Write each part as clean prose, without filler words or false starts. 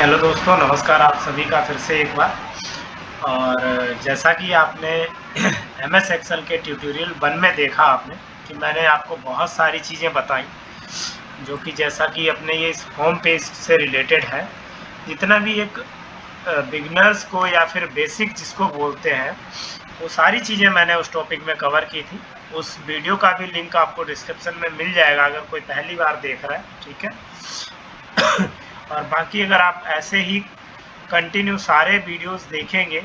Hello दोस्तों, नमस्कार आप सभी का फिर से एक बार। और जैसा कि आपने एमएस एक्सेल के ट्यूटोरियल 1 में देखा आपने कि मैंने आपको बहुत सारी चीज़ें बताई, जो कि जैसा कि अपने ये इस होम पेज से रिलेटेड है। जितना भी एक बिगिनर्स को या फिर बेसिक जिसको बोलते हैं, वो सारी चीज़ें मैंने उस टॉपिक में कवर की थी। उस वीडियो का भी लिंक आपको डिस्क्रिप्शन में मिल जाएगा अगर कोई पहली बार देख रहा है, ठीक है। और बाकी अगर आप ऐसे ही कंटिन्यू सारे वीडियोस देखेंगे,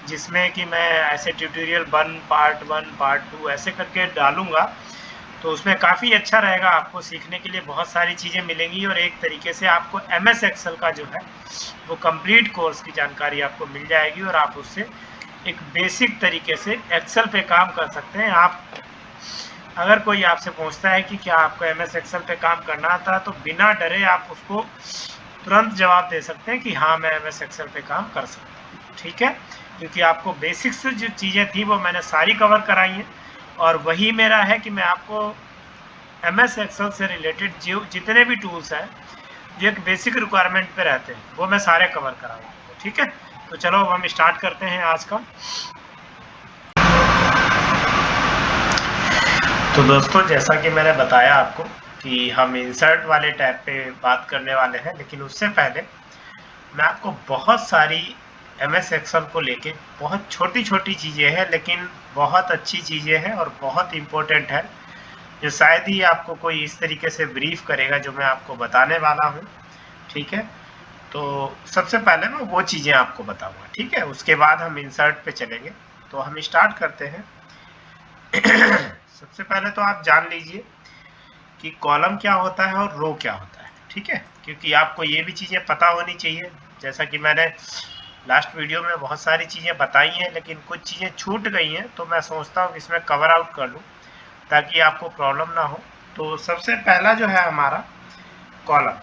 जिसमें कि मैं ऐसे ट्यूटोरियल 1 पार्ट 1 पार्ट 2 ऐसे करके डालूँगा, तो उसमें काफ़ी अच्छा रहेगा। आपको सीखने के लिए बहुत सारी चीज़ें मिलेंगी और एक तरीके से आपको एमएस एक्सेल का जो है वो कंप्लीट कोर्स की जानकारी आपको मिल जाएगी और आप उससे एक बेसिक तरीके से एक्सेल पे काम कर सकते हैं। आप अगर कोई आपसे पूछता है कि क्या आपको एमएस एक्सेल पे काम करना आता है, तो बिना डरे आप उसको तुरंत जवाब दे सकते हैं कि हाँ, मैं एमएस एक्सेल पे काम कर सकता हूँ, ठीक है। क्योंकि आपको बेसिक्स जो चीज़ें थी वो मैंने सारी कवर कराई हैं, और वही मेरा है कि मैं आपको एमएस एक्सेल से रिलेटेड जो जितने भी टूल्स हैं, जो एक बेसिक रिक्वायरमेंट पे रहते हैं, वो मैं सारे कवर कराऊंगा, ठीक है। तो चलो अब हम स्टार्ट करते हैं आज का। तो दोस्तों, जैसा कि मैंने बताया आपको कि हम इंसर्ट वाले टैब पे बात करने वाले हैं, लेकिन उससे पहले मैं आपको बहुत सारी एमएस एक्सेल को लेके बहुत छोटी-छोटी चीज़ें हैं, लेकिन बहुत अच्छी चीज़ें हैं और बहुत इम्पोर्टेंट है, जो शायद ही आपको कोई इस तरीके से ब्रीफ करेगा जो मैं आपको बताने वाला हूँ, ठीक है। तो सबसे पहले मैं वो चीज़ें आपको बताऊँगा, ठीक है। उसके बाद हम इंसर्ट पे चलेंगे। तो हम स्टार्ट करते हैं। सबसे पहले तो आप जान लीजिए कि कॉलम क्या होता है और रो क्या होता है, ठीक है। क्योंकि आपको ये भी चीज़ें पता होनी चाहिए। जैसा कि मैंने लास्ट वीडियो में बहुत सारी चीज़ें बताई हैं, लेकिन कुछ चीज़ें छूट गई हैं, तो मैं सोचता हूँ कि इसमें कवर आउट कर लूँ ताकि आपको प्रॉब्लम ना हो। तो सबसे पहला जो है हमारा कॉलम,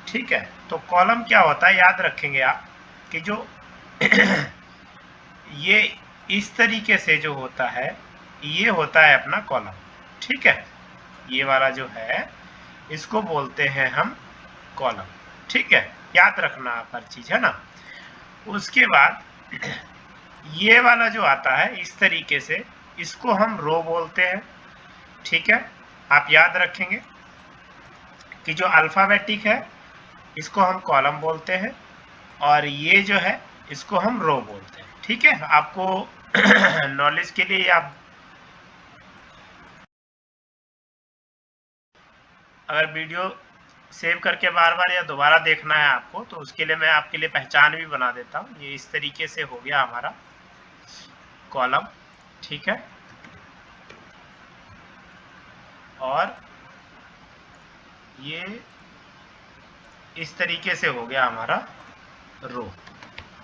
ठीक है। तो कॉलम क्या होता है, याद रखेंगे आप कि जो ये इस तरीके से जो होता है, ये होता है अपना कॉलम, ठीक है। ये वाला जो है इसको बोलते हैं हम कॉलम, ठीक है। याद रखना आप हर चीज, है ना। उसके बाद ये वाला जो आता है इस तरीके से, इसको हम रो बोलते हैं, ठीक है। आप याद रखेंगे कि जो अल्फाबेटिक है इसको हम कॉलम बोलते हैं, और ये जो है इसको हम रो बोलते हैं, ठीक है। आपको नॉलेज के लिए आप अगर वीडियो सेव करके बार बार या दोबारा देखना है आपको, तो उसके लिए मैं आपके लिए पहचान भी बना देता हूँ। ये इस तरीके से हो गया हमारा कॉलम, ठीक है। और ये इस तरीके से हो गया हमारा रो,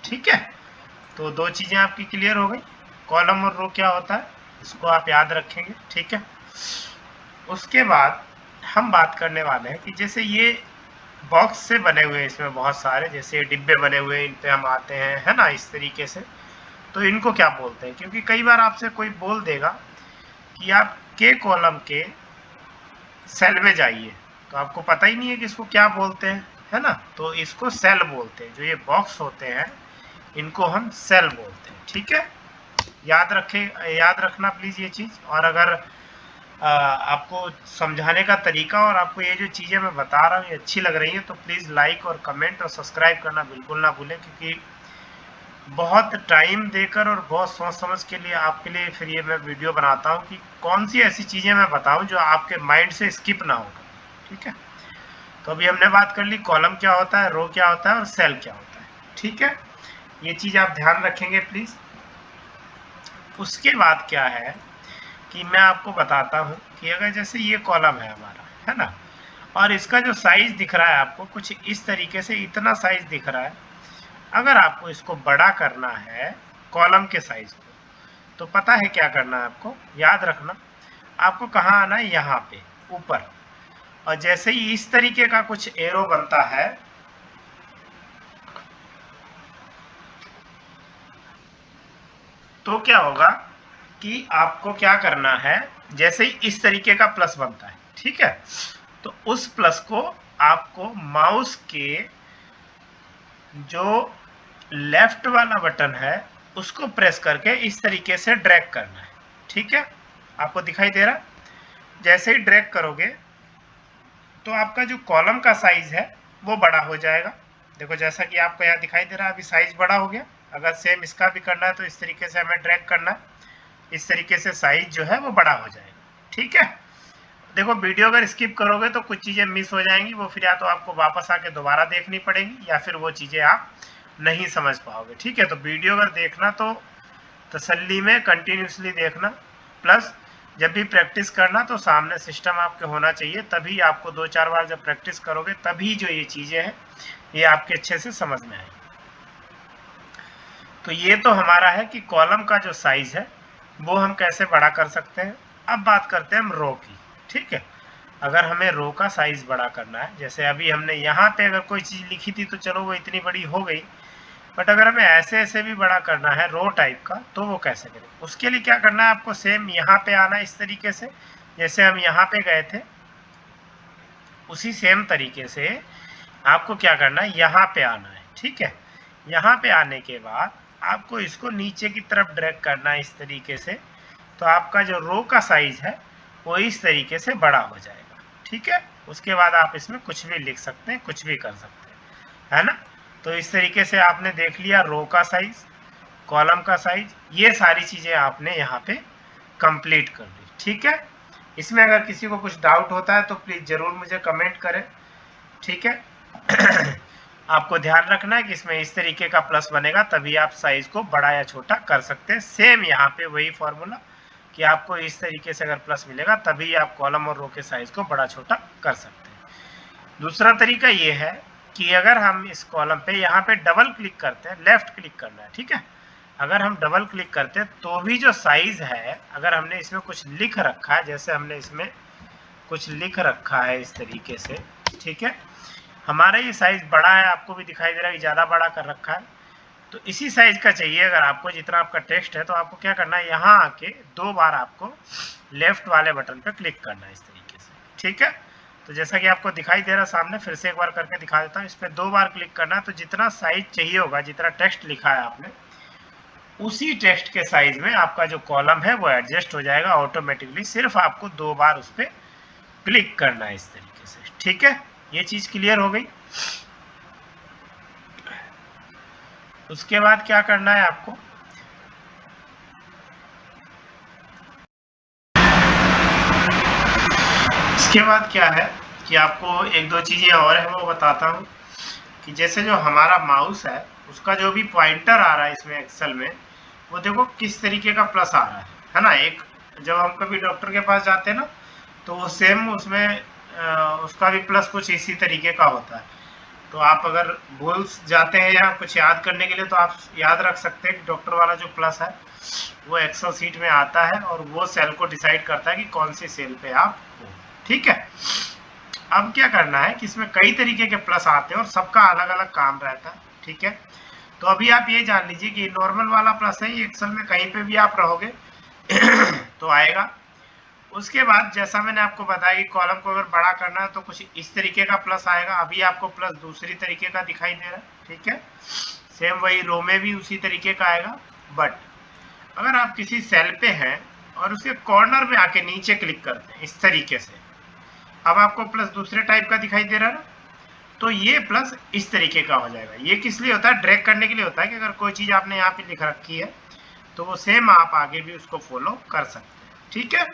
ठीक है। तो दो चीजें आपकी क्लियर हो गई। कॉलम और रो क्या होता है इसको आप याद रखेंगे, ठीक है। उसके बाद हम बात करने वाले हैं कि जैसे ये बॉक्स से बने हुए हैं, इसमें बहुत सारे जैसे डिब्बे बने हुए हैं, इन पे हम आते हैं, है ना, इस तरीके से। तो इनको क्या बोलते हैं, क्योंकि कई बार आपसे कोई बोल देगा कि आप के कॉलम के सेल में जाइए, तो आपको पता ही नहीं है कि इसको क्या बोलते हैं, है ना। तो इसको सेल बोलते हैं। जो ये बॉक्स होते हैं इनको हम सेल बोलते हैं, ठीक है। याद रखें, याद रखना प्लीज ये चीज। और अगर आपको समझाने का तरीका और आपको ये जो चीज़ें मैं बता रहा हूँ ये अच्छी लग रही है, तो प्लीज़ लाइक और कमेंट और सब्सक्राइब करना बिल्कुल ना भूलें। क्योंकि बहुत टाइम देकर और बहुत सोच समझ के लिए आपके लिए फिर ये मैं वीडियो बनाता हूँ कि कौन सी ऐसी चीज़ें मैं बताऊँ जो आपके माइंड से स्किप ना हो, ठीक है। तो अभी हमने बात कर ली कॉलम क्या होता है, रो क्या होता है और सेल क्या होता है, ठीक है। ये चीज़ आप ध्यान रखेंगे प्लीज़। उसके बाद क्या है कि मैं आपको बताता हूँ कि अगर जैसे ये कॉलम है हमारा, है ना, और इसका जो साइज दिख रहा है आपको कुछ इस तरीके से, इतना साइज दिख रहा है। अगर आपको इसको बड़ा करना है कॉलम के साइज को, तो पता है क्या करना है आपको, याद रखना। आपको कहाँ आना है, यहाँ पे ऊपर। और जैसे ही इस तरीके का कुछ एरो बनता है, तो क्या होगा कि आपको क्या करना है, जैसे ही इस तरीके का प्लस बनता है, ठीक है, तो उस प्लस को आपको माउस के जो लेफ्ट वाला बटन है उसको प्रेस करके इस तरीके से ड्रैग करना है। ठीक है, आपको दिखाई दे रहा है? जैसे ही ड्रैग करोगे तो आपका जो कॉलम का साइज है वो बड़ा हो जाएगा। देखो जैसा कि आपको यहाँ दिखाई दे रहा है, अभी साइज बड़ा हो गया। अगर सेम इसका भी करना है तो इस तरीके से हमें ड्रैग करना है, इस तरीके से साइज जो है वो बड़ा हो जाएगा। ठीक है, देखो वीडियो अगर स्किप करोगे तो कुछ चीज़ें मिस हो जाएंगी, वो फिर या तो आपको वापस आके दोबारा देखनी पड़ेंगी या फिर वो चीज़ें आप नहीं समझ पाओगे। ठीक है, तो वीडियो अगर देखना तो तसल्ली में कंटिन्यूसली देखना, प्लस जब भी प्रैक्टिस करना तो सामने सिस्टम आपके होना चाहिए, तभी आपको 2-4 बार जब प्रैक्टिस करोगे तभी जो ये चीज़ें हैं ये आपके अच्छे से समझ में आएगी। तो ये तो हमारा है कि कॉलम का जो साइज है वो हम कैसे बड़ा कर सकते हैं। अब बात करते हैं हम रो की। ठीक है, अगर हमें रो का साइज बड़ा करना है, जैसे अभी हमने यहाँ पे अगर कोई चीज़ लिखी थी तो चलो वो इतनी बड़ी हो गई, बट अगर हमें ऐसे ऐसे भी बड़ा करना है रो टाइप का तो वो कैसे करें? उसके लिए क्या करना है, आपको सेम यहाँ पे आना है इस तरीके से, जैसे हम यहाँ पे गए थे उसी सेम तरीके से आपको क्या करना है, यहाँ पे आना है। ठीक है, यहाँ पे आने के बाद आपको इसको नीचे की तरफ ड्रैग करना है इस तरीके से, तो आपका जो रो का साइज है वो इस तरीके से बड़ा हो जाएगा। ठीक है, उसके बाद आप इसमें कुछ भी लिख सकते हैं, कुछ भी कर सकते हैं, है ना? तो इस तरीके से आपने देख लिया रो का साइज, कॉलम का साइज, ये सारी चीज़ें आपने यहाँ पे कंप्लीट कर दी। ठीक है, इसमें अगर किसी को कुछ डाउट होता है तो प्लीज़ ज़रूर मुझे कमेंट करें। ठीक है आपको ध्यान रखना है कि इसमें इस तरीके का प्लस बनेगा, तभी आप साइज को बड़ा या छोटा कर सकते हैं। सेम यहाँ पे वही फॉर्मूला कि आपको इस तरीके से अगर प्लस मिलेगा तभी आप कॉलम और रो के साइज को बड़ा छोटा कर सकते हैं। दूसरा तरीका ये है कि अगर हम इस कॉलम पे यहाँ पे डबल क्लिक करते हैं, लेफ्ट क्लिक करना है। ठीक है, अगर हम डबल क्लिक करते हैं तो भी जो साइज है, अगर हमने इसमें कुछ लिख रखा है, जैसे हमने इसमें कुछ लिख रखा है इस तरीके से, ठीक है, हमारा ये साइज बड़ा है, आपको भी दिखाई दे रहा है कि ज़्यादा बड़ा कर रखा है, तो इसी साइज का चाहिए अगर आपको, जितना आपका टेक्स्ट है, तो आपको क्या करना है, यहाँ आके 2 बार आपको लेफ्ट वाले बटन पे क्लिक करना है इस तरीके से। ठीक है, तो जैसा कि आपको दिखाई दे रहा सामने, फिर से एक बार करके दिखा देता हूँ। इस पर 2 बार क्लिक करना है, तो जितना साइज चाहिए होगा, जितना टेक्स्ट लिखा है आपने, उसी टेक्स्ट के साइज में आपका जो कॉलम है वो एडजस्ट हो जाएगा ऑटोमेटिकली। सिर्फ आपको 2 बार उस पर क्लिक करना है इस तरीके से। ठीक है, ये चीज़ क्लियर हो गई। उसके बाद क्या करना है आपको, इसके बाद क्या है कि आपको एक दो चीज़ें और है वो बताता हूँ। कि जैसे जो हमारा माउस है उसका जो भी पॉइंटर आ रहा है इसमें एक्सेल में, वो देखो किस तरीके का प्लस आ रहा है ना। एक जब हम कभी डॉक्टर के पास जाते हैं ना तो वो सेम उसमें उसका भी प्लस कुछ इसी तरीके का होता है। तो आप अगर भूल जाते हैं या कुछ याद करने के लिए तो आप याद रख सकते हैं कि डॉक्टर वाला जो प्लस है वो एक्सेल सीट में आता है और वो सेल को डिसाइड करता है कि कौन सी सेल पे आप हो। ठीक है, अब क्या करना है कि इसमें कई तरीके के प्लस आते हैं और सबका अलग अलग काम रहता है। ठीक है, तो अभी आप ये जान लीजिए कि नॉर्मल वाला प्लस है, ये एक्सेल में कहीं पे भी आप रहोगे तो आएगा। उसके बाद जैसा मैंने आपको बताया कि कॉलम को अगर बड़ा करना है तो कुछ इस तरीके का प्लस आएगा। अभी आपको प्लस दूसरी तरीके का दिखाई दे रहा है। ठीक है, सेम वही रो में भी उसी तरीके का आएगा। बट अगर आप किसी सेल पे हैं और उसके कॉर्नर में आके नीचे क्लिक करते हैं इस तरीके से, अब आपको प्लस दूसरे टाइप का दिखाई दे रहा है ना, तो ये प्लस इस तरीके का हो जाएगा। ये किस लिए होता है, ड्रैग करने के लिए होता है कि अगर कोई चीज़ आपने यहाँ पे लिख रखी है तो वो सेम आप आगे भी उसको फॉलो कर सकते हैं। ठीक है,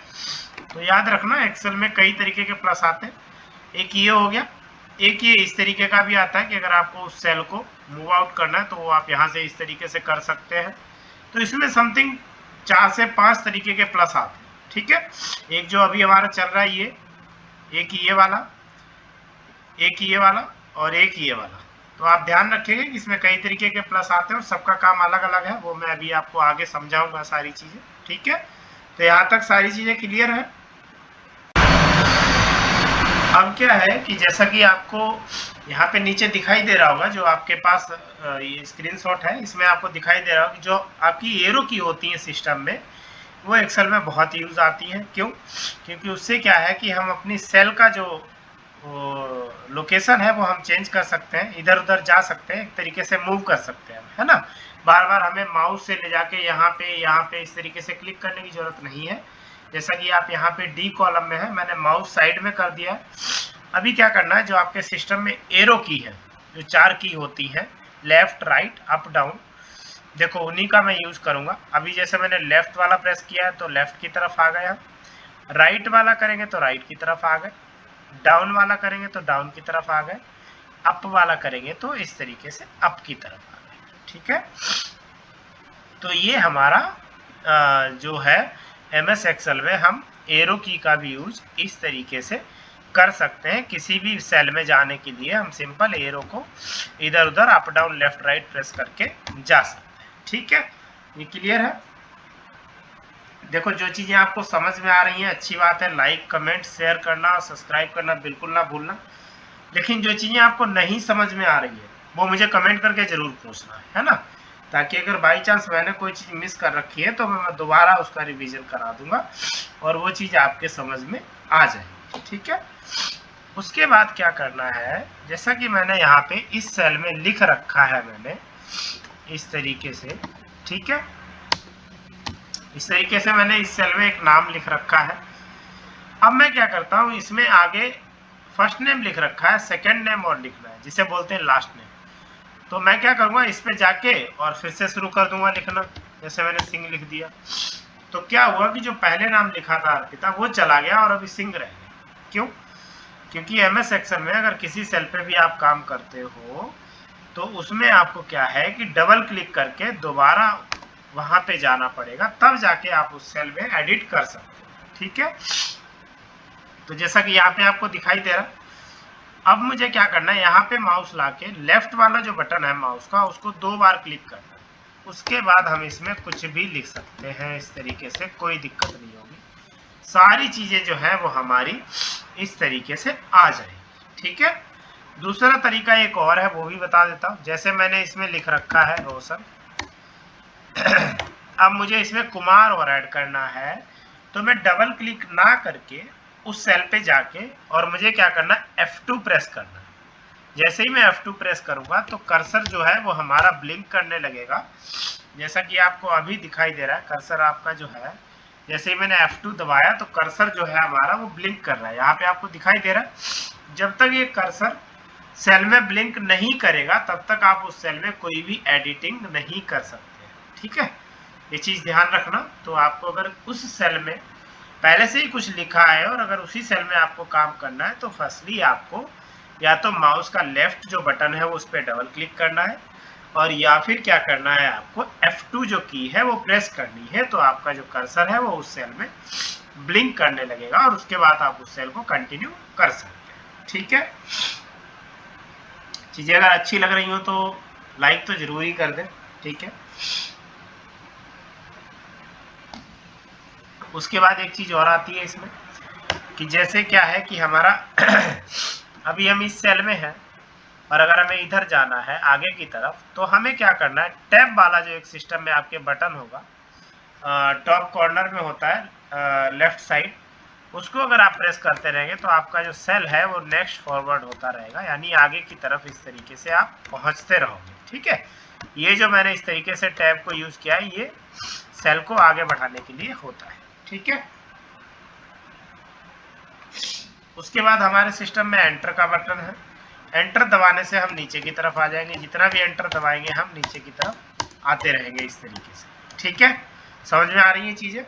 तो याद रखना एक्सेल में कई तरीके के प्लस आते हैं। एक ये हो गया, एक ये इस तरीके का भी आता है कि अगर आपको उस सेल को मूव आउट करना है तो वो आप यहाँ से इस तरीके से कर सकते हैं। तो इसमें समथिंग 4 से 5 तरीके के प्लस आते हैं। ठीक है, एक जो अभी हमारा चल रहा है ये, एक ये वाला, एक ये वाला और एक ये वाला। तो आप ध्यान रखिएगा कि इसमें कई तरीके के प्लस आते हैं और सबका काम अलग अलग है, वो मैं अभी आपको आगे समझाऊंगा सारी चीज़ें। ठीक है, तो यहाँ तक सारी चीज़ें क्लियर है। अब क्या है कि जैसा कि आपको यहाँ पे नीचे दिखाई दे रहा होगा, जो आपके पास ये स्क्रीनशॉट है, इसमें आपको दिखाई दे रहा होगा कि जो आपकी एरो की होती है सिस्टम में, वो एक्सेल में बहुत यूज़ आती है। क्यों? क्योंकि उससे क्या है कि हम अपनी सेल का जो लोकेशन है वो हम चेंज कर सकते हैं, इधर उधर जा सकते हैं, एक तरीके से मूव कर सकते हैं, है ना। बार बार हमें माउस से ले जाके यहाँ पे इस तरीके से क्लिक करने की जरूरत नहीं है। जैसा कि आप यहाँ पे डी कॉलम में है, मैंने माउस साइड में कर दिया। अभी क्या करना है, जो आपके सिस्टम में एरो की है, जो 4 की होती है, लेफ्ट राइट अप डाउन, देखो उन्हीं का मैं यूज करूंगा। अभी जैसे मैंने लेफ्ट वाला प्रेस किया है तो लेफ्ट की तरफ आ गया, राइट वाला करेंगे तो राइट की तरफ आ गए, डाउन वाला करेंगे तो डाउन की तरफ आ गए, अप वाला करेंगे तो इस तरीके से अप की तरफ आ गए। ठीक है, तो ये हमारा जो है MS एक्सेल में हम एरो की का भी यूज इस तरीके से कर सकते हैं। किसी भी सेल में जाने के लिए हम सिंपल एरो को इधर उधर up down left right press करके जा सकते हैं। ठीक है, ये क्लियर है। देखो जो चीजें आपको समझ में आ रही हैं अच्छी बात है, लाइक कमेंट शेयर करना और सब्सक्राइब करना बिल्कुल ना भूलना। लेकिन जो चीजें आपको नहीं समझ में आ रही है वो मुझे कमेंट करके जरूर पूछना है ना, ताकि अगर बाई चांस मैंने कोई चीज मिस कर रखी है तो मैं दोबारा उसका रिवीजन करा दूंगा और वो चीज आपके समझ में आ जाएगी। ठीक है, उसके बाद क्या करना है, जैसा कि मैंने यहाँ पे इस सेल में लिख रखा है, मैंने इस तरीके से, ठीक है, इस तरीके से मैंने इस सेल में एक नाम लिख रखा है। अब मैं क्या करता हूँ, इसमें आगे फर्स्ट नेम लिख रखा है, सेकंड नेम और लिखना है, जिसे बोलते हैं लास्ट नेम। तो मैं क्या करूँगा, इस पे जाके और फिर से शुरू कर दूंगा लिखना। जैसे मैंने सिंह लिख दिया तो क्या हुआ कि जो पहले नाम लिखा था अर्पिता वो चला गया और अभी सिंह रह गया। क्यों? क्योंकि MS एक्सेल में अगर किसी सेल पे भी आप काम करते हो तो उसमें आपको क्या है कि डबल क्लिक करके दोबारा वहां पे जाना पड़ेगा, तब जाके आप उस सेल में एडिट कर सकते हो। ठीक है, तो जैसा कि यहाँ पे आपको दिखाई दे रहा, अब मुझे क्या करना है, यहाँ पे माउस लाके लेफ्ट वाला जो बटन है माउस का उसको 2 बार क्लिक करना है। उसके बाद हम इसमें कुछ भी लिख सकते हैं, इस तरीके से कोई दिक्कत नहीं होगी। सारी चीजें जो है वो हमारी इस तरीके से आ जाएगी। ठीक है, दूसरा तरीका एक और है, वो भी बता देता हूँ। जैसे मैंने इसमें लिख रखा है रोशन, अब मुझे इसमें कुमार और ऐड करना है, तो मैं डबल क्लिक ना करके उस सेल पे जाके और मुझे क्या करना है, F2 प्रेस करना है। जैसे ही मैं F2 प्रेस करूंगा तो कर्सर जो है वो हमारा ब्लिंक करने लगेगा, जैसा कि आपको अभी दिखाई दे रहा है। कर्सर आपका जो है, जैसे ही मैंने F2 दबाया तो कर्सर जो है हमारा वो ब्लिंक कर रहा है, यहाँ पे आपको दिखाई दे रहा है। जब तक ये कर्सर सेल में ब्लिंक नहीं करेगा तब तक आप उस सेल में कोई भी एडिटिंग नहीं कर सकते। ठीक है, ये चीज ध्यान रखना। तो आपको अगर उस सेल में पहले से ही कुछ लिखा है और अगर उसी सेल में आपको काम करना है तो फर्स्टली आपको या तो माउस का लेफ्ट जो बटन है वो उस पर डबल क्लिक करना है, और या फिर क्या करना है, आपको F2 जो की है वो प्रेस करनी है, तो आपका जो कर्सर है वो उस सेल में ब्लिंक करने लगेगा और उसके बाद आप उस सेल को कंटिन्यू कर सकते हैं। ठीक है, चीजें अगर अच्छी लग रही हो तो लाइक तो जरूर ही कर दें। ठीक है, उसके बाद एक चीज और आती है इसमें कि जैसे क्या है कि हमारा अभी हम इस सेल में हैं और अगर हमें इधर जाना है आगे की तरफ तो हमें क्या करना है, टैब वाला जो एक सिस्टम में आपके बटन होगा टॉप कॉर्नर में होता है लेफ्ट साइड, उसको अगर आप प्रेस करते रहेंगे तो आपका जो सेल है वो नेक्स्ट फॉरवर्ड होता रहेगा, यानी आगे की तरफ इस तरीके से आप पहुंचते रहोगे। ठीक है, ये जो मैंने इस तरीके से टैब को यूज किया है ये सेल को आगे बढ़ाने के लिए होता है। ठीक है, उसके बाद हमारे सिस्टम में एंटर का बटन है, एंटर दबाने से हम नीचे की तरफ आ जाएंगे, जितना भी एंटर दबाएंगे हम नीचे की तरफ आते रहेंगे इस तरीके से। ठीक है, समझ में आ रही है चीजें?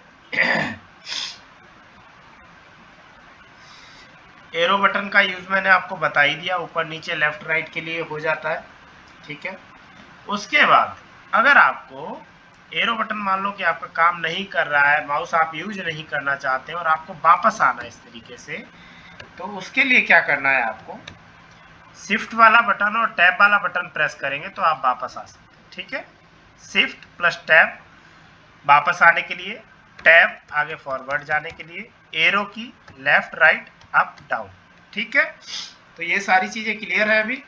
एरो बटन का यूज मैंने आपको बता ही दिया, ऊपर नीचे लेफ्ट राइट के लिए हो जाता है। ठीक है, उसके बाद अगर आपको एरो बटन मान लो कि आपका काम नहीं कर रहा है, माउस आप यूज नहीं करना चाहते और आपको वापस आना है इस तरीके से, तो उसके लिए क्या करना है, आपको शिफ्ट वाला बटन और टैब वाला बटन प्रेस करेंगे तो आप वापस आ सकते हैं। ठीक है, शिफ्ट प्लस टैब वापस आने के लिए, टैब आगे फॉरवर्ड जाने के लिए, एरो की लेफ्ट राइट अप डाउन। ठीक है, तो ये सारी चीजें क्लियर है अभी।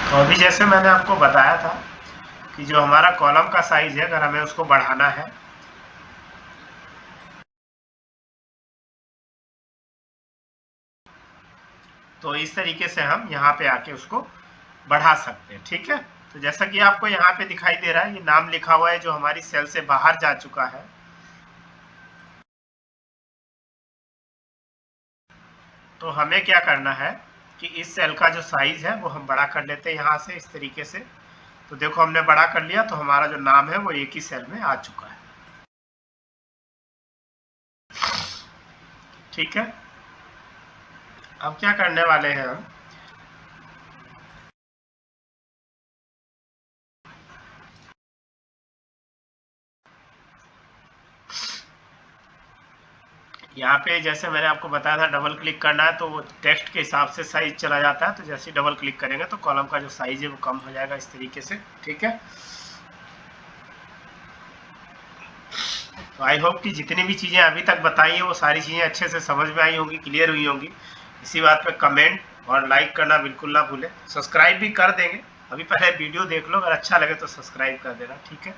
तो अभी जैसे मैंने आपको बताया था कि जो हमारा कॉलम का साइज है अगर हमें उसको बढ़ाना है तो इस तरीके से हम यहाँ पे आके उसको बढ़ा सकते हैं। ठीक है, तो जैसा कि आपको यहाँ पे दिखाई दे रहा है, ये नाम लिखा हुआ है जो हमारी सेल से बाहर जा चुका है। तो हमें क्या करना है कि इस सेल का जो साइज है वो हम बड़ा कर लेते हैं यहाँ से इस तरीके से। तो देखो हमने बड़ा कर लिया, तो हमारा जो नाम है वो एक ही सेल में आ चुका है। ठीक है, अब क्या करने वाले हैं हम, यहाँ पे जैसे मैंने आपको बताया था डबल क्लिक करना है तो वो टेक्स्ट के हिसाब से साइज चला जाता है। तो जैसे ही डबल क्लिक करेंगे तो कॉलम का जो साइज है वो कम हो जाएगा इस तरीके से। ठीक है, तो आई होप कि जितनी भी चीज़ें अभी तक बताई है वो सारी चीज़ें अच्छे से समझ में आई होंगी, क्लियर हुई होंगी। इसी बात पे कमेंट और लाइक करना बिल्कुल ना भूलें। सब्सक्राइब भी कर देंगे, अभी पहले वीडियो देख लो, अगर अच्छा लगे तो सब्सक्राइब कर देना। ठीक है,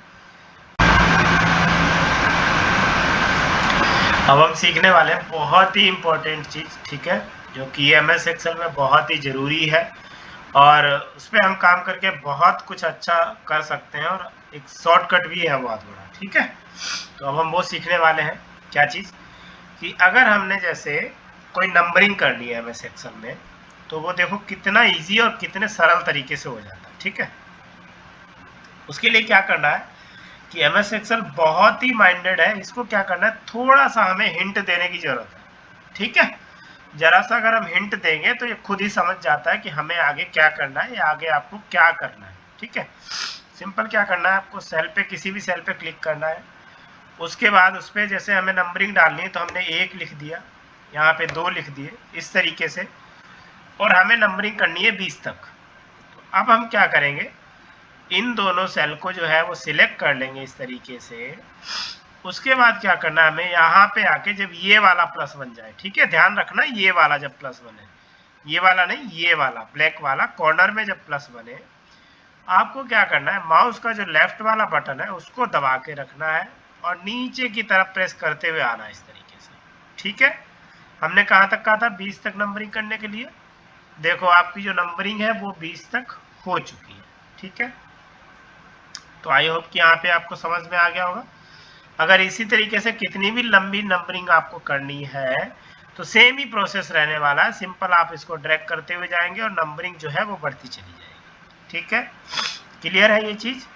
अब हम सीखने वाले हैं बहुत ही इम्पोर्टेंट चीज़। ठीक है, जो कि एमएस एक्सेल में बहुत ही ज़रूरी है और उस पर हम काम करके बहुत कुछ अच्छा कर सकते हैं और एक शॉर्टकट भी है बहुत बड़ा। ठीक है, तो अब हम वो सीखने वाले हैं। क्या चीज़ कि अगर हमने जैसे कोई नंबरिंग करनी है एमएस एक्सेल में, तो वो देखो कितना इजी और कितने सरल तरीके से हो जाता है। ठीक है, उसके लिए क्या करना है कि एमएस एक्सेल बहुत ही माइंडेड है, इसको क्या करना है, थोड़ा सा हमें हिंट देने की जरूरत है। ठीक है, जरा सा अगर हम हिंट देंगे तो ये खुद ही समझ जाता है कि हमें आगे क्या करना है या आगे आपको क्या करना है। ठीक है, सिंपल क्या करना है, आपको सेल पे, किसी भी सेल पे क्लिक करना है। उसके बाद उस पर जैसे हमें नंबरिंग डालनी है तो हमने 1 लिख दिया, यहाँ पे 2 लिख दिए इस तरीके से, और हमें नंबरिंग करनी है 20 तक। तो अब हम क्या करेंगे, इन दोनों सेल को जो है वो सिलेक्ट कर लेंगे इस तरीके से। उसके बाद क्या करना है, हमें यहाँ पे आके जब ये वाला प्लस बन जाए, ठीक है, ध्यान रखना ये वाला जब प्लस बने, ये वाला नहीं, ये वाला ब्लैक वाला कॉर्नर में जब प्लस बने, आपको क्या करना है, माउस का जो लेफ्ट वाला बटन है उसको दबा के रखना है और नीचे की तरफ प्रेस करते हुए आना इस तरीके से। ठीक है, हमने कहाँ तक कहा था, 20 तक नंबरिंग करने के लिए। देखो आपकी जो नंबरिंग है वो 20 तक हो चुकी है। ठीक है, तो आई होप कि यहाँ पे आपको समझ में आ गया होगा। अगर इसी तरीके से कितनी भी लंबी नंबरिंग आपको करनी है तो सेम ही प्रोसेस रहने वाला है, सिंपल आप इसको ड्रैग करते हुए जाएंगे और नंबरिंग जो है वो बढ़ती चली जाएगी। ठीक है, क्लियर है ये चीज।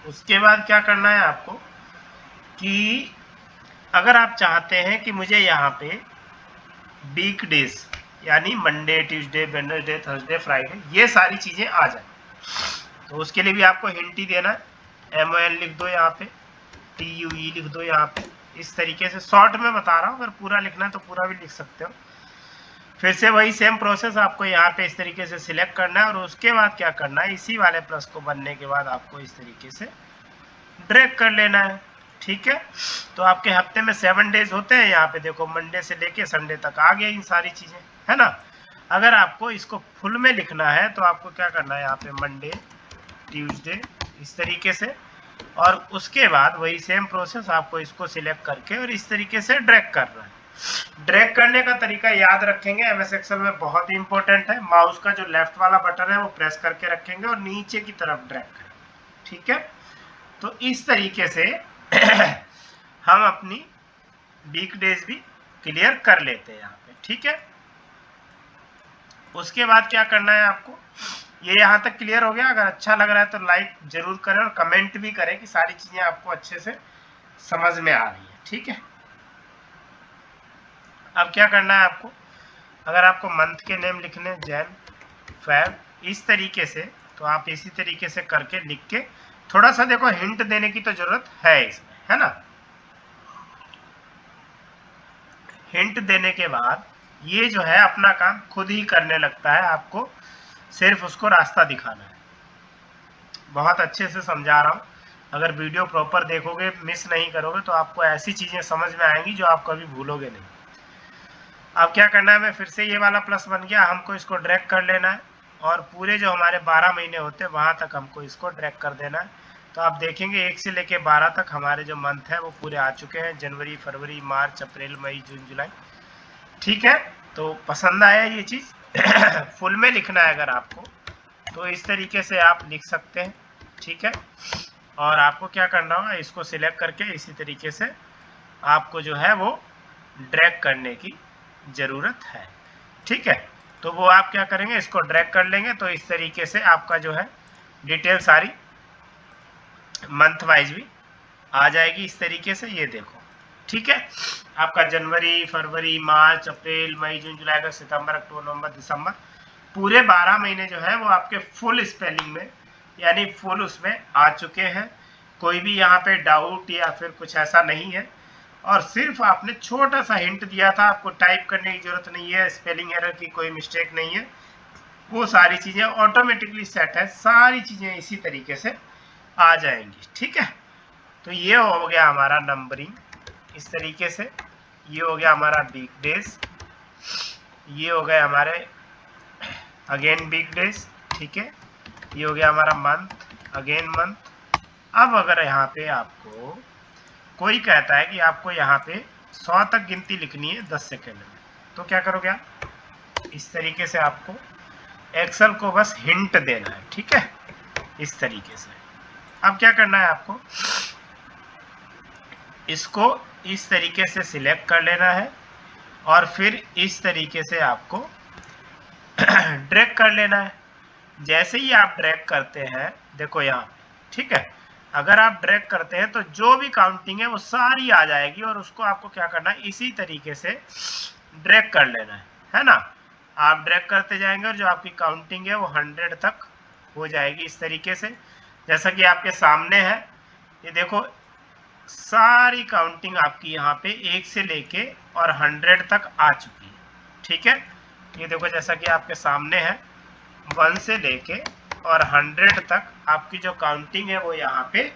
उसके बाद क्या करना है आपको कि अगर आप चाहते हैं कि मुझे यहाँ पे वीक डेज यानी Monday, Tuesday, Wednesday, Thursday, Friday, ये सारी चीजें आ जाए, तो उसके लिए भी आपको हिंट ही देना है। MON लिख दो यहाँ पे, TUE लिख दो यहाँ पे, इस तरीके से शॉर्ट में बता रहा हूँ, अगर पूरा लिखना है तो पूरा भी लिख सकते हो। फिर से वही सेम प्रोसेस आपको यहाँ पे इस तरीके से सिलेक्ट करना है और उसके बाद क्या करना है, इसी वाले प्लस को बनने के बाद आपको इस तरीके से ड्रैग कर लेना है। ठीक है, तो आपके हफ्ते में 7 डेज होते हैं, यहाँ पे देखो मंडे से लेके संडे तक आ गया इन सारी चीजें, है ना। अगर आपको इसको फुल में लिखना है तो आपको क्या करना है, यहाँ पे मंडे, ट्यूसडे, इस तरीके से, और उसके बाद वही सेम प्रोसेस आपको इसको सिलेक्ट करके और इस तरीके से ड्रैग करना है। ड्रैग करने का तरीका याद रखेंगे, एमएस एक्सेल में बहुत ही इंपॉर्टेंट है। माउस का जो लेफ्ट वाला बटन है वो प्रेस करके रखेंगे और नीचे की तरफ ड्रैग करेंगे। ठीक है, तो इस तरीके से हम अपनी वीक डेज भी क्लियर कर लेते हैं यहाँ पे। ठीक है, उसके बाद क्या करना है आपको, ये यहाँ तक क्लियर हो गया। अगर अच्छा लग रहा है तो लाइक जरूर करें और कमेंट भी करें कि सारी चीजें आपको अच्छे से समझ में आ रही है। ठीक है, अब क्या करना है आपको, अगर आपको मंथ के नेम लिखने, जैन, फैब, इस तरीके से, तो आप इसी तरीके से करके लिख के, थोड़ा सा देखो हिंट देने की तो जरूरत है इसमें, है ना। हिंट देने के बाद ये जो है अपना काम खुद ही करने लगता है, आपको सिर्फ उसको रास्ता दिखाना है। बहुत अच्छे से समझा रहा हूँ, अगर वीडियो प्रॉपर देखोगे, मिस नहीं करोगे, तो आपको ऐसी चीजें समझ में आएंगी जो आप कभी भूलोगे नहीं। अब क्या करना है, मैं फिर से ये वाला प्लस बन गया, हमको इसको ड्रैग कर लेना है और पूरे जो हमारे 12 महीने होते हैं वहां तक हमको इसको ड्रैग कर देना है। तो आप देखेंगे 1 से लेके 12 तक हमारे जो मंथ है वो पूरे आ चुके हैं, जनवरी, फरवरी, मार्च, अप्रैल, मई, जून, जुलाई। ठीक है, तो पसंद आया ये चीज? फुल में लिखना है अगर आपको तो इस तरीके से आप लिख सकते हैं। ठीक है, और आपको क्या करना होगा, इसको सिलेक्ट करके इसी तरीके से आपको जो है वो ड्रैग करने की जरूरत है। ठीक है, तो वो आप क्या करेंगे, इसको ड्रैग कर लेंगे तो इस तरीके से आपका जो है डिटेल सारी मंथ वाइज भी आ जाएगी इस तरीके से। ये देखो, ठीक है, आपका जनवरी, फरवरी, मार्च, अप्रैल, मई, जून, जुलाई, अगस्त, सितंबर, अक्टूबर, नवंबर, दिसंबर, पूरे 12 महीने जो है वो आपके फुल स्पेलिंग में यानी फुल उसमें आ चुके हैं। कोई भी यहाँ पे डाउट या फिर कुछ ऐसा नहीं है, और सिर्फ आपने छोटा सा हिंट दिया था, आपको टाइप करने की जरूरत नहीं है, स्पेलिंग एरर की कोई मिस्टेक नहीं है, वो सारी चीजें ऑटोमेटिकली सेट है, सारी चीजें इसी तरीके से आ जाएंगी। ठीक है, तो ये हो गया हमारा नंबरिंग इस तरीके से, ये हो गया हमारा वीक डेज, ये हो गए हमारे अगेन वीक डेज। ठीक है, ये हो गया हमारा मंथ, अगेन मंथ। अब अगर यहाँ पे आपको कोई कहता है कि आपको यहाँ पे 100 तक गिनती लिखनी है 10 सेकेंड में, तो क्या करोगे आप, इस तरीके से आपको एक्सेल को बस हिंट देना है। ठीक है, इस तरीके से अब क्या करना है आपको, इसको इस तरीके से सिलेक्ट कर लेना है और फिर इस तरीके से आपको ड्रैग कर लेना है। जैसे ही आप ड्रैग करते हैं, देखो यहाँ, ठीक है, अगर आप ड्रैग करते हैं तो जो भी काउंटिंग है वो सारी आ जाएगी, और उसको आपको क्या करना है, इसी तरीके से ड्रैग कर लेना है ना। आप ड्रैग करते जाएंगे और जो आपकी काउंटिंग है वो 100 तक हो जाएगी इस तरीके से, जैसा कि आपके सामने है। ये देखो, सारी काउंटिंग आपकी यहाँ पे 1 से लेके और 100 तक आ चुकी है। ठीक है, ये देखो जैसा कि आपके सामने है, 1 से लेके और 100 तक आपकी जो काउंटिंग है वो यहाँ पे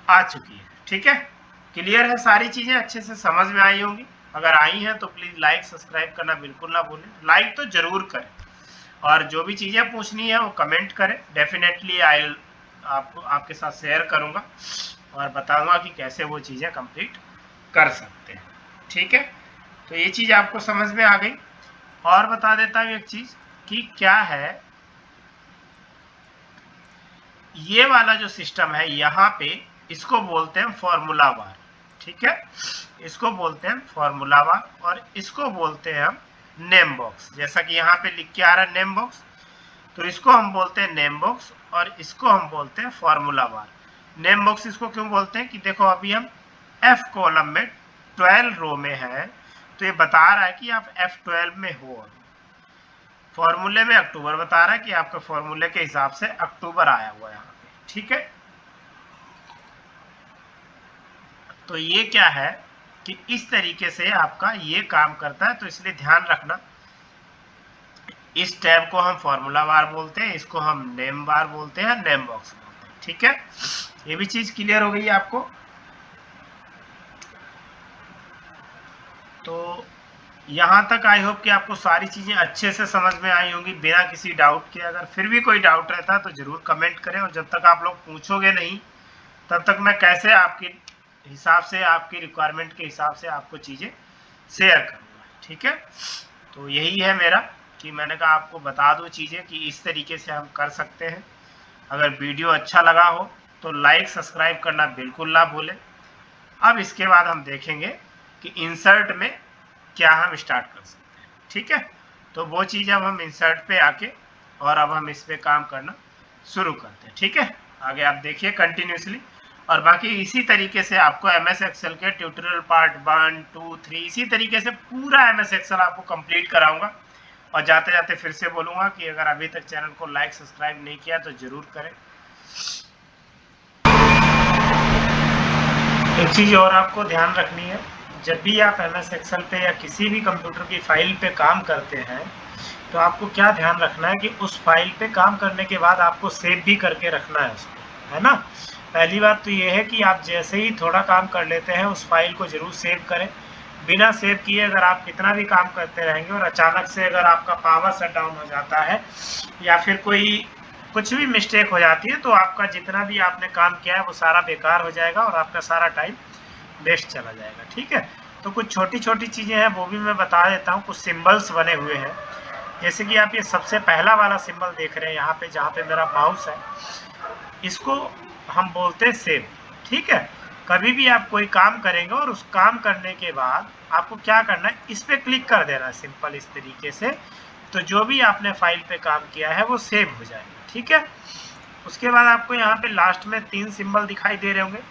आ चुकी है। ठीक है, क्लियर है, सारी चीजें अच्छे से समझ में आई होंगी। अगर आई हैं तो प्लीज लाइक सब्सक्राइब करना बिल्कुल ना भूलें, लाइक तो जरूर करें, और जो भी चीजें पूछनी है वो कमेंट करें, डेफिनेटली आई आपको आपके साथ शेयर करूंगा और बताऊंगा कि कैसे वो चीजें कंप्लीट कर सकते हैं। ठीक है, तो ये चीज आपको समझ में आ गई। और बता देता हूँ एक चीज कि क्या है, ये वाला जो सिस्टम है यहाँ पे, इसको बोलते हैं फॉर्मूला बार। ठीक है, इसको बोलते हैं फॉर्मूला बार, और इसको बोलते हैं हम नेम बॉक्स। जैसा कि यहाँ पे लिख के आ रहा है नेम बॉक्स, तो इसको हम बोलते हैं नेम बॉक्स, और इसको हम बोलते हैं फॉर्मूला बार। नेम बॉक्स इसको क्यों बोलते हैं कि देखो अभी हम F कॉलम में 12 रो में है, तो ये बता रहा है कि आप F12 में हो। फॉर्मूले में अक्टूबर बता रहा है कि आपके फॉर्मूले के हिसाब से अक्टूबर आया हुआ है यहाँ पे। ठीक है, तो ये क्या है कि इस तरीके से आपका ये काम करता है, तो इसलिए ध्यान रखना, इस टैब को हम फॉर्मूला बार बोलते हैं, इसको हम नेम बार बोलते हैं, नेम बॉक्स बोलते हैं। ठीक है, ये भी चीज क्लियर हो गई है आपको। तो यहाँ तक आई होप कि आपको सारी चीजें अच्छे से समझ में आई होंगी बिना किसी डाउट के। अगर फिर भी कोई डाउट रहता है तो जरूर कमेंट करें, और जब तक आप लोग पूछोगे नहीं तब तक मैं कैसे आपके हिसाब से, आपकी रिक्वायरमेंट के हिसाब से आपको चीजें शेयर करूँगा। ठीक है, तो यही है मेरा कि मैंने कहा आपको बता दूं चीजें कि इस तरीके से हम कर सकते हैं। अगर वीडियो अच्छा लगा हो तो लाइक सब्सक्राइब करना बिल्कुल ना भूलें। अब इसके बाद हम देखेंगे कि इंसर्ट में क्या हम स्टार्ट कर सकते हैं। ठीक है, तो वो चीज़ अब हम इंसर्ट पे आके और अब हम इस पे काम करना शुरू करते हैं। ठीक है, आगे आप देखिए कंटिन्यूसली, और बाकी इसी तरीके से आपको MS एक्सेल के ट्यूटोरियल पार्ट 1, 2, 3 इसी तरीके से पूरा MS एक्सेल आपको कंप्लीट कराऊंगा। और जाते जाते फिर से बोलूँगा कि अगर अभी तक चैनल को लाइक सब्सक्राइब नहीं किया तो ज़रूर करें। एक चीज़ और आपको ध्यान रखनी है, जब भी आप MS एक्सेल पे या किसी भी कंप्यूटर की फाइल पे काम करते हैं तो आपको क्या ध्यान रखना है कि उस फाइल पे काम करने के बाद आपको सेव भी करके रखना है उसको, है ना। पहली बात तो ये है कि आप जैसे ही थोड़ा काम कर लेते हैं उस फाइल को जरूर सेव करें। बिना सेव किए अगर आप कितना भी काम करते रहेंगे और अचानक से अगर आपका पावर शट डाउन हो जाता है या फिर कोई कुछ भी मिस्टेक हो जाती है तो आपका जितना भी आपने काम किया है वो सारा बेकार हो जाएगा और आपका सारा टाइम वेस्ट चला जाएगा। ठीक है, तो कुछ छोटी छोटी चीज़ें हैं वो भी मैं बता देता हूँ। कुछ सिंबल्स बने हुए हैं, जैसे कि आप ये सबसे पहला वाला सिंबल देख रहे हैं यहाँ पे, जहाँ पे मेरा माउस है, इसको हम बोलते हैं सेव। ठीक है, कभी भी आप कोई काम करेंगे और उस काम करने के बाद आपको क्या करना है, इस पे क्लिक कर देना है सिंपल इस तरीके से, तो जो भी आपने फाइल पे काम किया है वो सेव हो जाएगा। ठीक है, उसके बाद आपको यहाँ पे लास्ट में 3 सिंबल दिखाई दे रहे होंगे।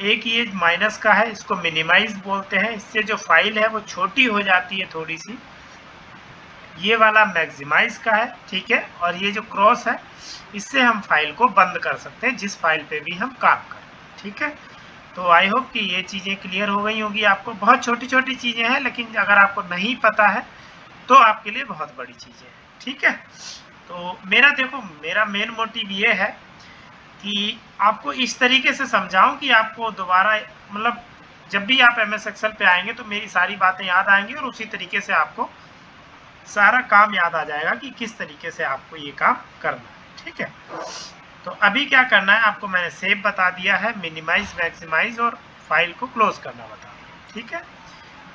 एक ये माइनस का है, इसको मिनिमाइज बोलते हैं, इससे जो फाइल है वो छोटी हो जाती है थोड़ी सी। ये वाला मैक्सिमाइज का है, ठीक है, और ये जो क्रॉस है, इससे हम फाइल को बंद कर सकते हैं जिस फाइल पे भी हम काम करें। ठीक है, तो आई होप कि ये चीज़ें क्लियर हो गई होगी आपको। बहुत छोटी छोटी चीज़ें हैं, लेकिन अगर आपको नहीं पता है तो आपके लिए बहुत बड़ी चीज़ें हैं। ठीक है, तो मेरा मेन मोटिव ये है कि आपको इस तरीके से समझाऊं कि आपको दोबारा, मतलब जब भी आप MS एक्सेल पे आएंगे तो मेरी सारी बातें याद आएंगी और उसी तरीके से आपको सारा काम याद आ जाएगा कि किस तरीके से आपको ये काम करना है। ठीक है, तो अभी क्या करना है आपको, मैंने सेव बता दिया है, मिनिमाइज, मैक्सिमाइज और फाइल को क्लोज करना बता दिया। ठीक है,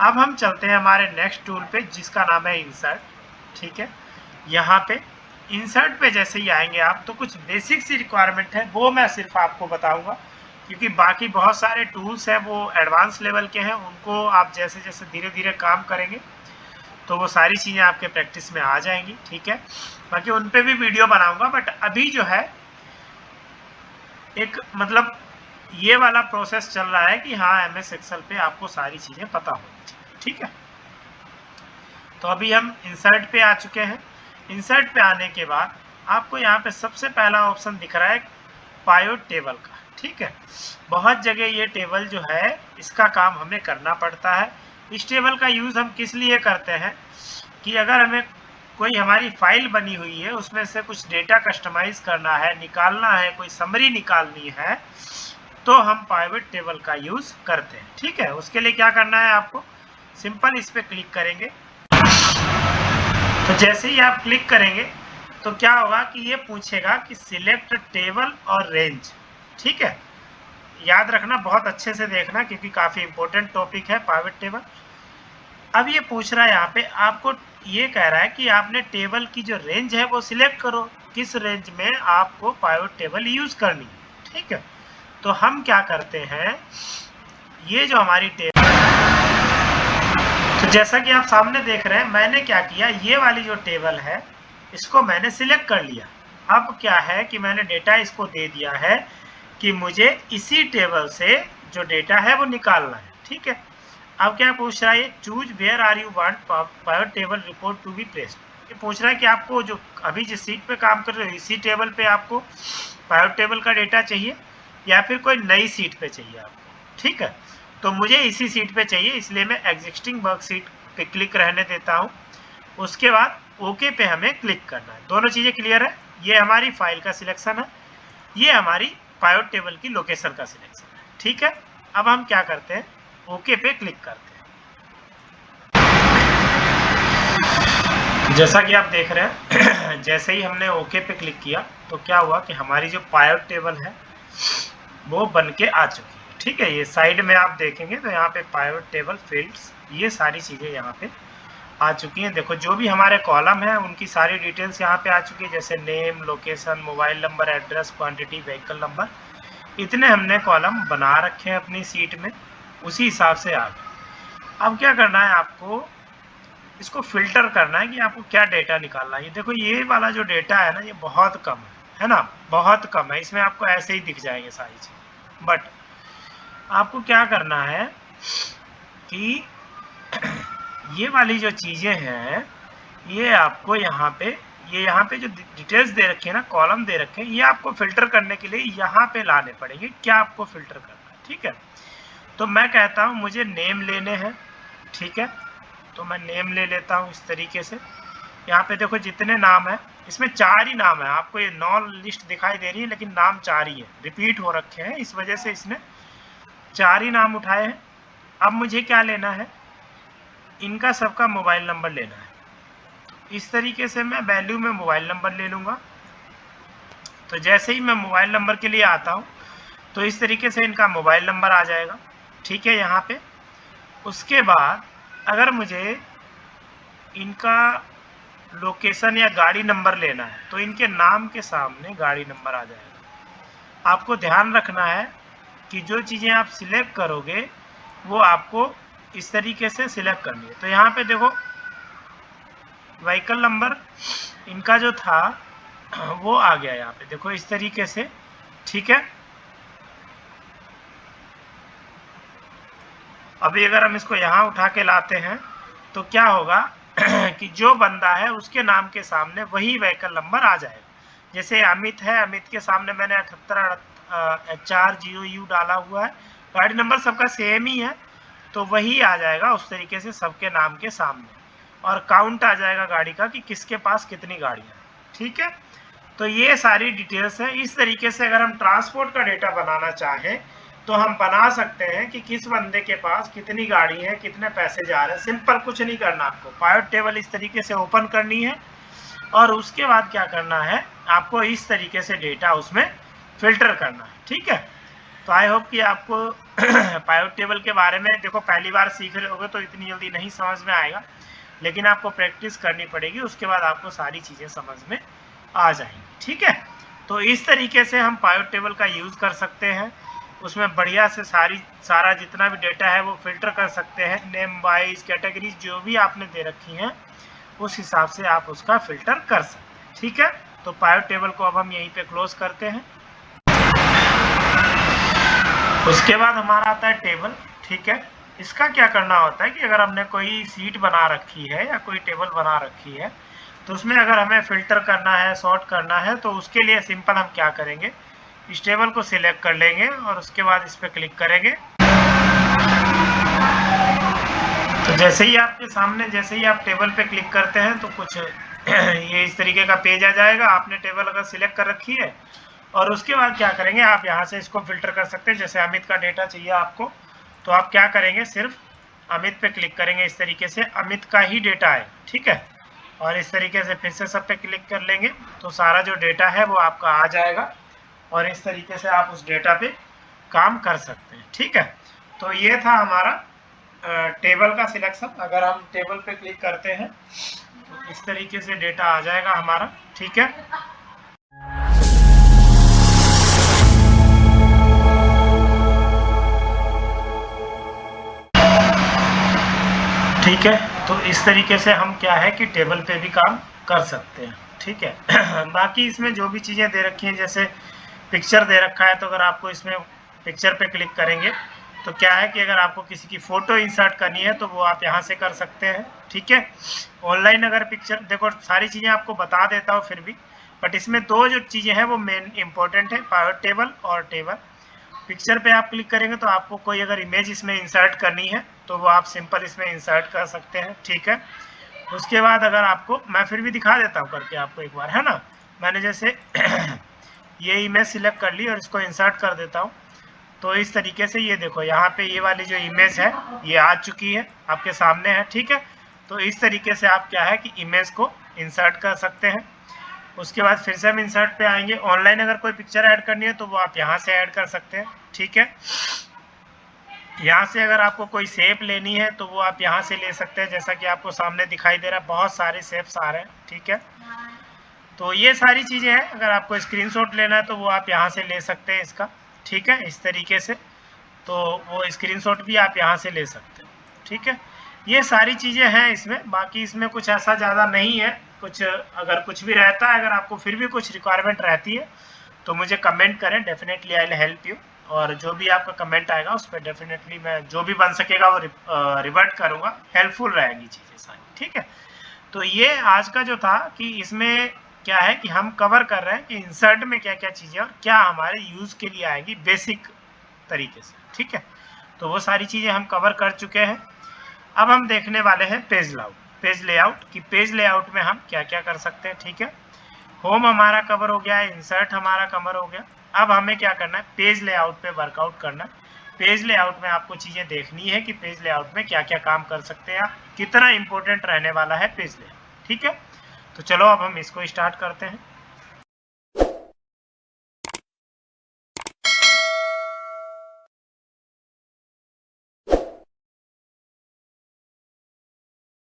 अब हम चलते हैं हमारे नेक्स्ट टूल पे जिसका नाम है इंसर्ट। ठीक है, यहाँ पे इंसर्ट पे जैसे ही आएंगे आप, तो कुछ बेसिक सी रिक्वायरमेंट है वो मैं सिर्फ आपको बताऊंगा, क्योंकि बाकी बहुत सारे टूल्स हैं वो एडवांस लेवल के हैं, उनको आप जैसे जैसे धीरे धीरे काम करेंगे तो वो सारी चीज़ें आपके प्रैक्टिस में आ जाएंगी। ठीक है, बाकी उन पे भी वीडियो बनाऊंगा, बट अभी जो है एक मतलब ये वाला प्रोसेस चल रहा है कि हाँ MS एक्सेल पे आपको सारी चीज़ें पता होनी चाहिए। ठीक है, तो अभी हम इंसर्ट पे आ चुके हैं। इंसर्ट पे आने के बाद आपको यहाँ पे सबसे पहला ऑप्शन दिख रहा है पाइवट टेबल का। ठीक है, बहुत जगह ये टेबल जो है इसका काम हमें करना पड़ता है। इस टेबल का यूज़ हम किस लिए करते हैं कि अगर हमें कोई हमारी फाइल बनी हुई है उसमें से कुछ डेटा कस्टमाइज करना है, निकालना है, कोई समरी निकालनी है, तो हम पाइवट टेबल का यूज़ करते हैं। ठीक है, उसके लिए क्या करना है आपको, सिंपल इस पर क्लिक करेंगे। तो जैसे ही आप क्लिक करेंगे तो क्या होगा कि ये पूछेगा कि सिलेक्ट टेबल और रेंज। ठीक है, याद रखना, बहुत अच्छे से देखना क्योंकि काफ़ी इंपॉर्टेंट टॉपिक है पाइवट टेबल। अब ये पूछ रहा है यहाँ पे, आपको ये कह रहा है कि आपने टेबल की जो रेंज है वो सिलेक्ट करो, किस रेंज में आपको पाइवट टेबल यूज़ करनी है। ठीक है, तो हम क्या करते हैं, ये जो हमारी टेबल, तो जैसा कि आप सामने देख रहे हैं, मैंने क्या किया, ये वाली जो टेबल है इसको मैंने सिलेक्ट कर लिया। अब क्या है कि मैंने डेटा इसको दे दिया है कि मुझे इसी टेबल से जो डेटा है वो निकालना है। ठीक है, अब क्या पूछ रहा है, choose where are you want pivot table report to be placed. ये पूछ रहा है कि आपको जो अभी जिस सीट पे काम कर रहे हो इसी टेबल पे आपको पाइवट टेबल का डेटा चाहिए या फिर कोई नई सीट पे चाहिए आपको। ठीक है, तो मुझे इसी सीट पे चाहिए, इसलिए मैं एग्जिस्टिंग वर्कशीट पे क्लिक रहने देता हूँ। उसके बाद ओके पे हमें क्लिक करना है। दोनों चीज़ें क्लियर है, ये हमारी फाइल का सिलेक्शन है, ये हमारी पाइवट टेबल की लोकेशन का सिलेक्शन है। ठीक है, अब हम क्या करते हैं, ओके पे क्लिक करते हैं। जैसा कि आप देख रहे हैं जैसे ही हमने ओके पे क्लिक किया तो क्या हुआ कि हमारी जो पाइवट टेबल है वो बन के आ चुकी है। ठीक है, ये साइड में आप देखेंगे तो यहाँ पे पाइवट टेबल फील्ड्स, ये सारी चीज़ें यहाँ पे आ चुकी हैं। देखो जो भी हमारे कॉलम है उनकी सारी डिटेल्स यहाँ पे आ चुकी है, जैसे name, location, mobile number, address, quantity, vehicle number, इतने हमने कॉलम बना रखे हैं अपनी सीट में, उसी हिसाब से आ गए। अब क्या करना है आपको, इसको फिल्टर करना है कि आपको क्या डेटा निकालना है। ये देखो ये वाला जो डेटा है ना ये बहुत कम है ना, बहुत कम है, इसमें आपको ऐसे ही दिख जाएंगे सारी चीज़। बट आपको क्या करना है कि ये वाली जो चीज़ें हैं ये आपको यहाँ पे जो डिटेल्स दे रखे हैं ना, कॉलम दे रखे हैं, ये आपको फिल्टर करने के लिए यहाँ पे लाने पड़ेंगे। क्या आपको फिल्टर करना है, ठीक है, तो मैं कहता हूँ मुझे नेम लेने हैं। ठीक है, तो मैं नेम ले लेता हूँ इस तरीके से। यहाँ पे देखो जितने नाम है इसमें 4 ही नाम है, आपको ये 9 लिस्ट दिखाई दे रही है लेकिन नाम 4 ही है, रिपीट हो रखे हैं, इस वजह से इसने 4 ही नाम उठाए हैं। अब मुझे क्या लेना है, इनका सबका मोबाइल नंबर लेना है। इस तरीके से मैं वैल्यू में मोबाइल नंबर ले लूँगा। तो जैसे ही मैं मोबाइल नंबर के लिए आता हूँ तो इस तरीके से इनका मोबाइल नंबर आ जाएगा। ठीक है, यहाँ पे उसके बाद अगर मुझे इनका लोकेशन या गाड़ी नंबर लेना है तो इनके नाम के सामने गाड़ी नंबर आ जाएगा। आपको ध्यान रखना है कि जो चीज़ें आप सिलेक्ट करोगे वो आपको इस तरीके से सिलेक्ट करनी है। तो यहाँ पे देखो व्हीकल नंबर इनका जो था वो आ गया यहाँ पे, देखो इस तरीके से, ठीक है। अभी अगर हम इसको यहाँ उठा के लाते हैं तो क्या होगा कि जो बंदा है उसके नाम के सामने वही व्हीकल नंबर आ जाएगा। जैसे अमित है, अमित के सामने मैंने 78HR0U डाला हुआ है, गाड़ी नंबर सबका सेम ही है तो वही आ जाएगा उस तरीके से सबके नाम के सामने, और काउंट आ जाएगा गाड़ी का कि किसके पास कितनी गाड़ियाँ हैं, ठीक है। तो ये सारी डिटेल्स है। इस तरीके से अगर हम ट्रांसपोर्ट का डेटा बनाना चाहें तो हम बना सकते हैं कि किस बंदे के पास कितनी गाड़ी है, कितने पैसे जा रहे हैं। सिंपल, कुछ नहीं करना आपको, पाइवट टेबल इस तरीके से ओपन करनी है और उसके बाद क्या करना है, आपको इस तरीके से डेटा उसमें फिल्टर करना है, ठीक है। तो आई होप कि आपको पाइवट टेबल के बारे में, देखो पहली बार सीख रहे होगे तो इतनी जल्दी नहीं समझ में आएगा, लेकिन आपको प्रैक्टिस करनी पड़ेगी, उसके बाद आपको सारी चीज़ें समझ में आ जाएंगी, ठीक है। तो इस तरीके से हम पाइवट टेबल का यूज़ कर सकते हैं, उसमें बढ़िया से सारा जितना भी डेटा है वो फिल्टर कर सकते हैं, नेम वाइज कैटेगरीज जो भी आपने दे रखी हैं उस हिसाब से आप उसका फिल्टर कर सकते हैं, ठीक है। तो पाइवट टेबल को अब हम यहीं पे क्लोज करते हैं। उसके बाद हमारा आता है टेबल, ठीक है। इसका क्या करना होता है कि अगर हमने कोई सीट बना रखी है या कोई टेबल बना रखी है तो उसमें अगर हमें फिल्टर करना है, सॉर्ट करना है, तो उसके लिए सिंपल हम क्या करेंगे, इस टेबल को सिलेक्ट कर लेंगे और उसके बाद इस पर क्लिक करेंगे। तो जैसे ही आपके सामने, जैसे ही आप टेबल पे क्लिक करते हैं तो कुछ ये इस तरीके का पेज आ जाएगा। आपने टेबल अगर सिलेक्ट कर रखी है और उसके बाद क्या करेंगे, आप यहाँ से इसको फिल्टर कर सकते हैं। जैसे अमित का डेटा चाहिए आपको तो आप क्या करेंगे, सिर्फ अमित पे क्लिक करेंगे, इस तरीके से अमित का ही डेटा है, ठीक है। और इस तरीके से फिर से सब पे क्लिक कर लेंगे तो सारा जो डेटा है वो आपका आ जाएगा और इस तरीके से आप उस डेटा पे काम कर सकते हैं, ठीक है। तो ये था हमारा टेबल का सिलेक्शन। अगर हम टेबल पे क्लिक करते हैं तो इस तरीके से डेटा आ जाएगा हमारा, ठीक है। ठीक है, तो इस तरीके से हम क्या है कि टेबल पे भी काम कर सकते हैं, ठीक है। बाकी इसमें जो भी चीज़ें दे रखी हैं, जैसे पिक्चर दे रखा है तो अगर आपको इसमें पिक्चर पे क्लिक करेंगे तो क्या है कि अगर आपको किसी की फ़ोटो इंसर्ट करनी है तो वो आप यहाँ से कर सकते हैं, ठीक है। ऑनलाइन अगर पिक्चर, देखो सारी चीज़ें आपको बता देता हूँ फिर भी, बट इसमें दो जो चीज़ें हैं वो मेन इंपॉर्टेंट है, पाइवट टेबल और टेबल। पिक्चर पे आप क्लिक करेंगे तो आपको कोई अगर इमेज इसमें इंसर्ट करनी है तो वो आप सिंपल इसमें इंसर्ट कर सकते हैं, ठीक है। उसके बाद अगर आपको, मैं फिर भी दिखा देता हूँ करके आपको एक बार, है ना। मैंने जैसे ये इमेज सिलेक्ट कर ली और इसको इंसर्ट कर देता हूँ तो इस तरीके से ये देखो यहाँ पे ये वाली जो इमेज है ये आ चुकी है, आपके सामने है, ठीक है। तो इस तरीके से आप क्या है कि इमेज को इंसर्ट कर सकते हैं। उसके बाद फिर से हम इंसर्ट पे आएंगे। ऑनलाइन अगर कोई पिक्चर ऐड करनी है तो वो आप यहाँ से ऐड कर सकते हैं, ठीक है। यहाँ से अगर आपको कोई शेप लेनी है तो वो आप यहाँ से ले सकते हैं, जैसा कि आपको सामने दिखाई दे रहा है बहुत सारे शेप्स आ रहे हैं, ठीक है। तो ये सारी चीज़ें हैं। अगर आपको स्क्रीनशॉट लेना है तो वो आप यहाँ से ले सकते हैं इसका, ठीक है, इस तरीके से। तो वो स्क्रीनशॉट भी आप यहाँ से ले सकते हैं, ठीक है। ये सारी चीज़ें हैं इसमें, बाकी इसमें कुछ ऐसा ज़्यादा नहीं है। कुछ अगर कुछ भी रहता है, अगर आपको फिर भी कुछ रिक्वायरमेंट रहती है तो मुझे कमेंट करें, definitely I will help you. और जो भी आपका कमेंट आएगा उस पर डेफिनेटली मैं जो भी बन सकेगा वो रिवर्ट करूँगा, हेल्पफुल रहेगी चीज़ें सारी, ठीक है। तो ये आज का जो था कि इसमें क्या है कि हम कवर कर रहे हैं कि इंसर्ट में क्या क्या चीज़ें और क्या हमारे यूज़ के लिए आएगी बेसिक तरीके से, ठीक है। तो वो सारी चीज़ें हम कवर कर चुके हैं। अब हम देखने वाले हैं पेज लेआउट कि पेज लेआउट में हम क्या क्या कर सकते हैं, ठीक है। होम हमारा कवर हो गया है, इंसर्ट हमारा कवर हो गया। अब हमें क्या करना है, पेज लेआउट पे वर्कआउट करना है। पेज लेआउट में आपको चीज़ें देखनी है कि पेज लेआउट में क्या क्या काम कर सकते हैं आप, कितना इंपॉर्टेंट रहने वाला है पेज लेआउट, ठीक है। तो चलो अब हम इसको स्टार्ट करते हैं।